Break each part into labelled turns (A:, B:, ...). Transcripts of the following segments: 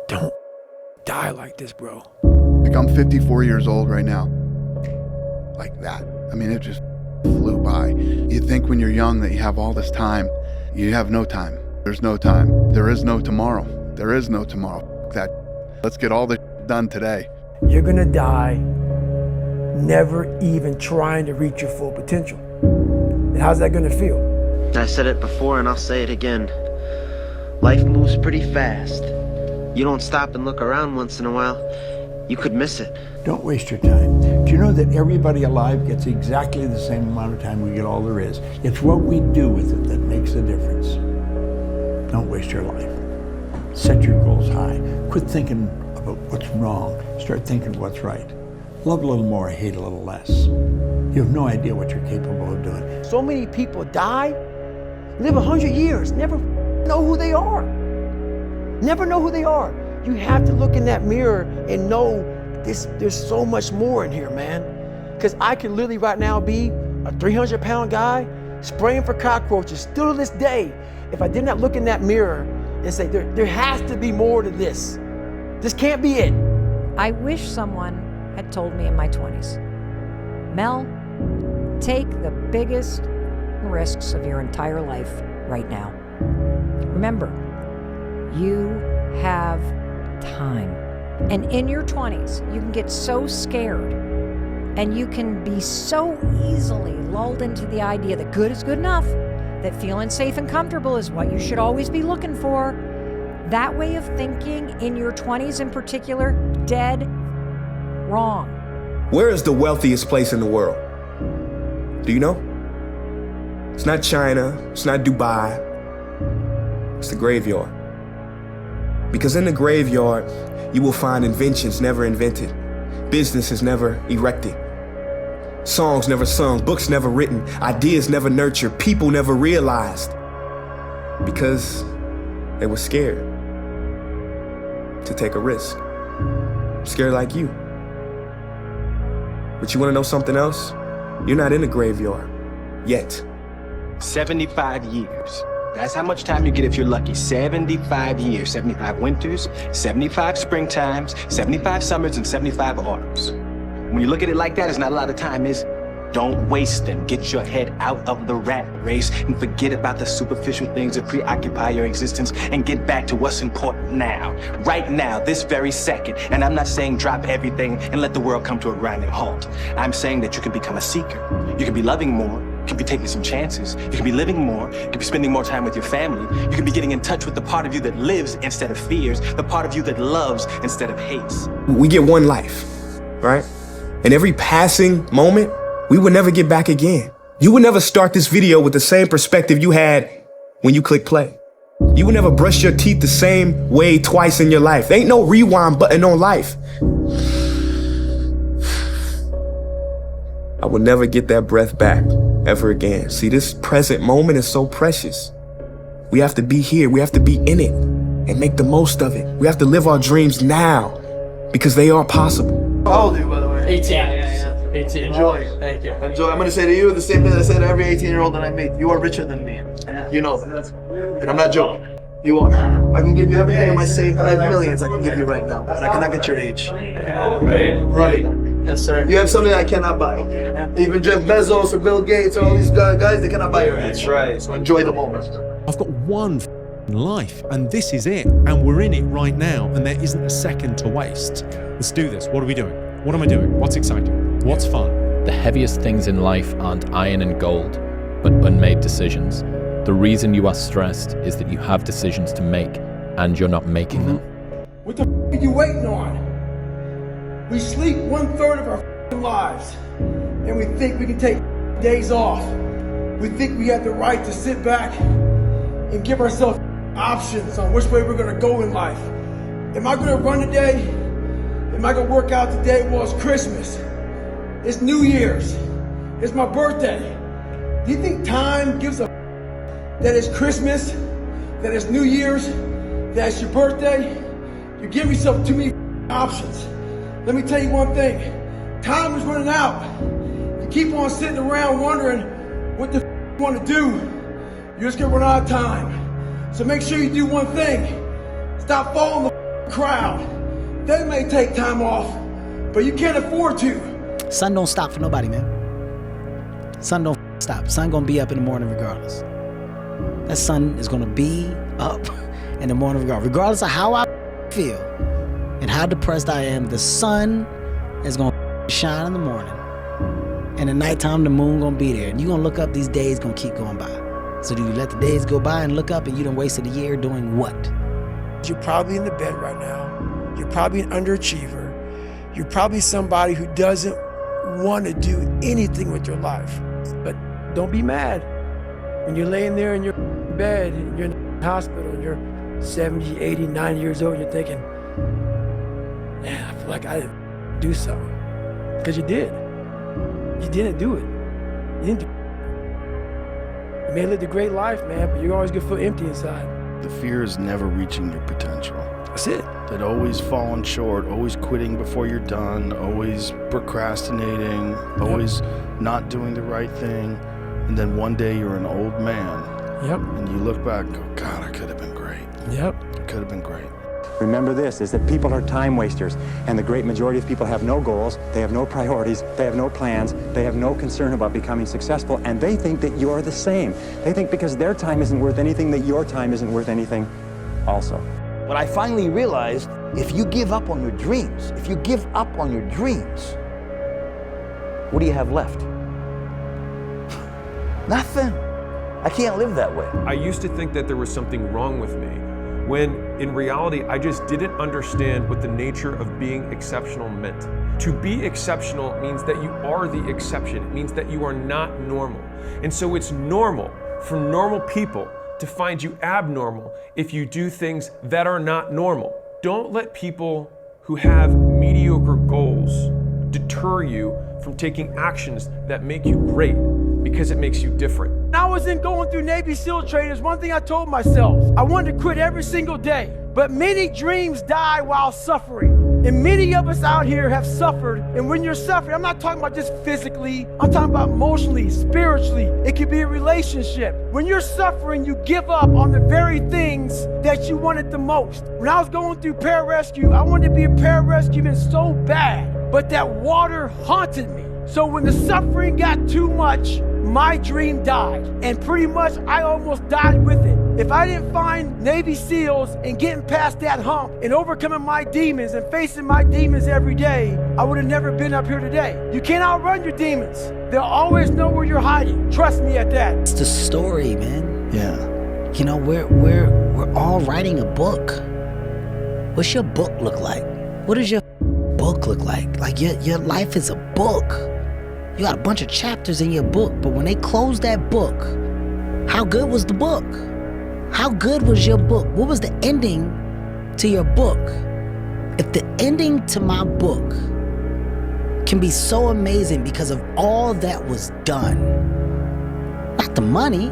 A: Don't die like this, bro.
B: Like, I'm 54 years old right now. Like that. I mean, it just flew by. You think when you're young that you have all this time. You have no time. There's no time. There is no tomorrow. There is no tomorrow. That. Let's get all this done today.
A: You're gonna die never even trying to reach your full potential. And how's that gonna feel?
C: I said it before and I'll say it again. Life moves pretty fast. You don't stop and look around once in a while, you could miss it.
D: Don't waste your time. Do you know that everybody alive gets exactly the same amount of time we get all there is? It's what we do with it that makes the difference. Don't waste your life. Set your goals high. Quit thinking about what's wrong. Start thinking what's right. Love a little more, hate a little less. You have no idea what you're capable of doing.
A: So many people die, live 100 years, never know who they are. Never know who they are. You have to look in that mirror and know there's so much more in here, man. Because I could literally right now be a 300-pound guy spraying for cockroaches still to this day if I did not look in that mirror and say, there has to be more to this. This can't be it.
E: I wish someone had told me in my 20s, Mel, take the biggest risks of your entire life right now. Remember, you have time. And in your 20s, you can get so scared and you can be so easily lulled into the idea that good is good enough, that feeling safe and comfortable is what you should always be looking for. That way of thinking in your 20s in particular, dead wrong.
F: Where is the wealthiest place in the world? Do you know? It's not China, it's not Dubai, it's the graveyard. Because in the graveyard, you will find inventions never invented, businesses never erected, songs never sung, books never written, ideas never nurtured, people never realized, because they were scared to take a risk. Scared like you. But you wanna know something else? You're not in the graveyard, yet.
G: 75 years. That's how much time you get if you're lucky. 75 years, 75 winters, 75 springtimes, 75 summers, and 75 autumns. When you look at it like that, it's not a lot of time, is it? Don't waste them. Get your head out of the rat race and forget about the superficial things that preoccupy your existence and get back to what's important now. Right now, this very second. And I'm not saying drop everything and let the world come to a grinding halt. I'm saying that you can become a seeker. You can be loving more. You can be taking some chances. You can be living more. You can be spending more time with your family. You can be getting in touch with the part of you that lives instead of fears, the part of you that loves instead of hates.
F: We get one life, right? And every passing moment, we would never get back again. You would never start this video with the same perspective you had when you click play. You would never brush your teeth the same way twice in your life. There ain't no rewind button on life. I will never get that breath back ever again. See, this present moment is so precious. We have to be here. We have to be in it and make the most of it. We have to live our dreams now because they are possible.
H: How old are you, by the way?
I: 18. 18.
H: Enjoy.
I: Thank you.
H: Enjoy. I'm going to say to you the same thing I say to every 18-year-old that I meet. You are richer than me. You know that. And I'm not joking. You are. I can give you everything in my safe. I have millions I can give you right now. And I cannot get your age. Right.
I: Yes, sir.
H: You have something I cannot buy. Even Jeff Bezos or Bill Gates or all these guys, they cannot buy your age. That's right. So enjoy the moment.
J: I've got one life, and this is it. And we're in it right now, and there isn't a second to waste. Let's do this. What are we doing? What am I doing? What's exciting? What's fun?
K: The heaviest things in life aren't iron and gold, but unmade decisions. The reason you are stressed is that you have decisions to make, and you're not making them.
A: What the are you waiting on? We sleep 1/3 of our lives, and we think we can take days off. We think we have the right to sit back and give ourselves options on which way we're gonna go in life. Am I gonna run today? Am I gonna work out today? Well, it's Christmas. It's New Year's. It's my birthday. Do you think time gives a that it's Christmas, that it's New Year's, that it's your birthday? You give yourself too many options. Let me tell you one thing. Time is running out. You keep on sitting around wondering what the you want to do. You're just gonna run out of time. So make sure you do one thing. Stop falling the crowd. They may take time off, but you can't afford to.
L: Sun don't stop for nobody, man. Sun don't stop. Sun gonna be up in the morning regardless. That sun is gonna be up in the morning regardless of how I feel and how depressed I am. The sun is gonna shine in the morning, and at nighttime the moon gonna be there, and you gonna look up. These days gonna keep going by. So do you let the days go by and look up, and you done wasted a year doing what?
A: You're probably in the bed right now. You're probably an underachiever. You're probably somebody who doesn't want to do anything with your life. But don't be mad. When you're laying there in your bed, and you're in the hospital, and you're 70, 80, 90 years old, you're thinking, man, I feel like I didn't do something. Because you did. You didn't do it. You didn't do it. You may have lived a great life, man, but you're always gonna feel empty inside.
M: The fear is never reaching your potential.
A: That's it.
M: That always falling short, always quitting before you're done, always procrastinating, always not doing the right thing. And then one day you're an old man.
A: Yep.
M: And you look back and go, God, I could have been great.
A: Yep.
M: It could have been great.
N: Remember this, is that people are time wasters, and the great majority of people have no goals, they have no priorities, they have no plans, they have no concern about becoming successful, and they think that you're the same. They think because their time isn't worth anything, that your time isn't worth anything also.
O: What I finally realized, if you give up on your dreams, what do you have left? Nothing. I can't live that way.
P: I used to think that there was something wrong with me, when in reality, I just didn't understand what the nature of being exceptional meant. To be exceptional means that you are the exception. It means that you are not normal. And so it's normal for normal people to find you abnormal if you do things that are not normal. Don't let people who have mediocre goals deter you from taking actions that make you great, because it makes you different.
A: When I was going through Navy SEAL training, there's one thing I told myself. I wanted to quit every single day, but many dreams die while suffering. And many of us out here have suffered. And when you're suffering, I'm not talking about just physically, I'm talking about emotionally, spiritually. It could be a relationship. When you're suffering, you give up on the very things that you wanted the most. When I was going through pararescue, I wanted to be a pararescueman so bad, but that water haunted me. So when the suffering got too much, my dream died. And pretty much I almost died with it. If I didn't find Navy SEALs and getting past that hump and overcoming my demons and facing my demons every day, I would have never been up here today. You can't outrun your demons. They'll always know where you're hiding. Trust me at that.
L: It's the story, man.
M: Yeah.
L: You know, we're all writing a book. What's your book look like? What does your book look like? Like your life is a book. You got a bunch of chapters in your book, but when they close that book, how good was the book? How good was your book? What was the ending to your book? If the ending to my book can be so amazing because of all that was done, not the money,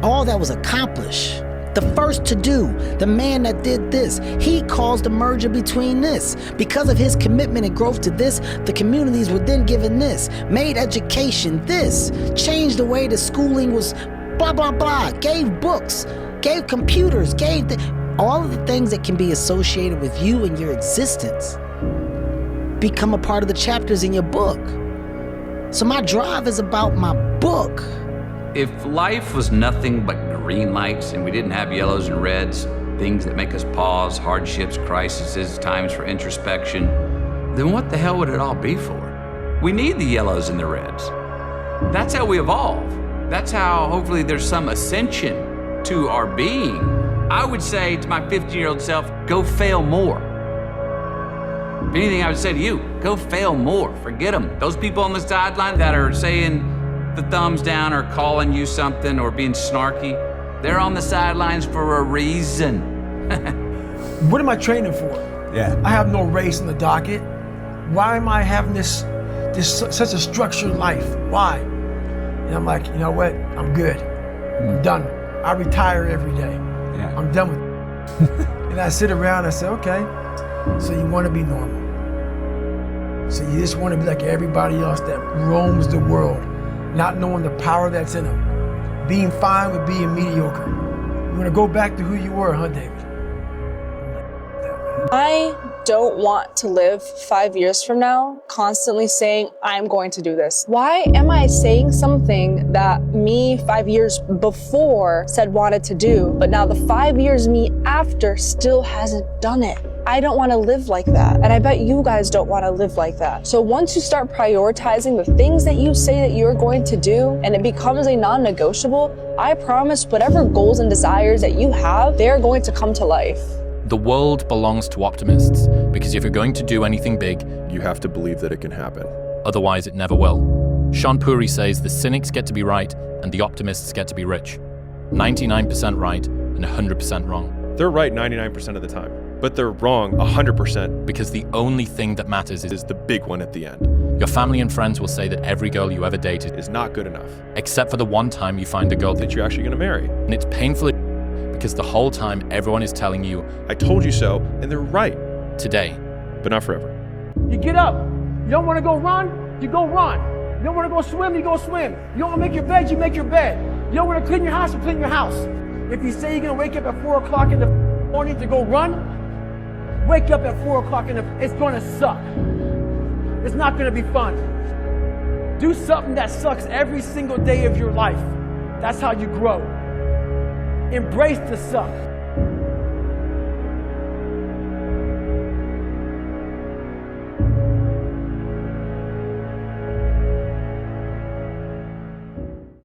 L: all that was accomplished, the first to do, the man that did this, he caused the merger between this. Because of his commitment and growth to this, the communities were then given this, made education this, changed the way the schooling was blah, blah, blah, gave books, gave computers, gave all of the things that can be associated with you and your existence become a part of the chapters in your book. So my drive is about my book.
Q: If life was nothing but green lights and we didn't have yellows and reds, things that make us pause, hardships, crises, times for introspection, then what the hell would it all be for? We need the yellows and the reds. That's how we evolve. That's how hopefully there's some ascension to our being. I would say to my 15-year-old self, go fail more. If anything, I would say to you, go fail more. Forget them. Those people on the sideline that are saying the thumbs down or calling you something or being snarky, they're on the sidelines for a reason.
A: What am I training for?
D: Yeah.
A: I have no race in the docket. Why am I having this such a structured life? Why? And I'm like, you know what? I'm good. I'm done. I retire every day.
D: Yeah.
A: I'm done with it. And I sit around and I say, okay, so you want to be normal. So you just want to be like everybody else that roams the world, not knowing the power that's in them. Being fine with being mediocre. You want to go back to who you were, huh, David?
R: I don't want to live 5 years from now constantly saying, I'm going to do this. Why am I saying something that me 5 years before said wanted to do, but now the 5 years me after still hasn't done it? I don't want to live like that. And I bet you guys don't want to live like that. So once you start prioritizing the things that you say that you're going to do, and it becomes a non-negotiable, I promise whatever goals and desires that you have, they're going to come to life.
K: The world belongs to optimists because if you're going to do anything big,
P: you have to believe that it can happen.
K: Otherwise, it never will. Sean Puri says the cynics get to be right and the optimists get to be rich. 99% right and 100% wrong.
P: They're right 99% of the time, but they're wrong 100%.
K: Because the only thing that matters
P: is the big one at the end.
K: Your family and friends will say that every girl you ever dated
P: is not good enough.
K: Except for the one time you find a girl
P: that you're actually going to marry.
K: And it's painfully because the whole time everyone is telling you,
P: I told you so, and they're right.
K: Today.
P: But not forever.
S: You get up. You don't want to go run, you go run. You don't want to go swim, you go swim. You don't want to make your bed, you make your bed. You don't want to clean your house, you clean your house. If you say you're going to wake up at 4 o'clock in the morning to go run, wake up at 4 o'clock it's going to suck. It's not going to be fun. Do something that sucks every single day of your life. That's how you grow. Embrace the suck.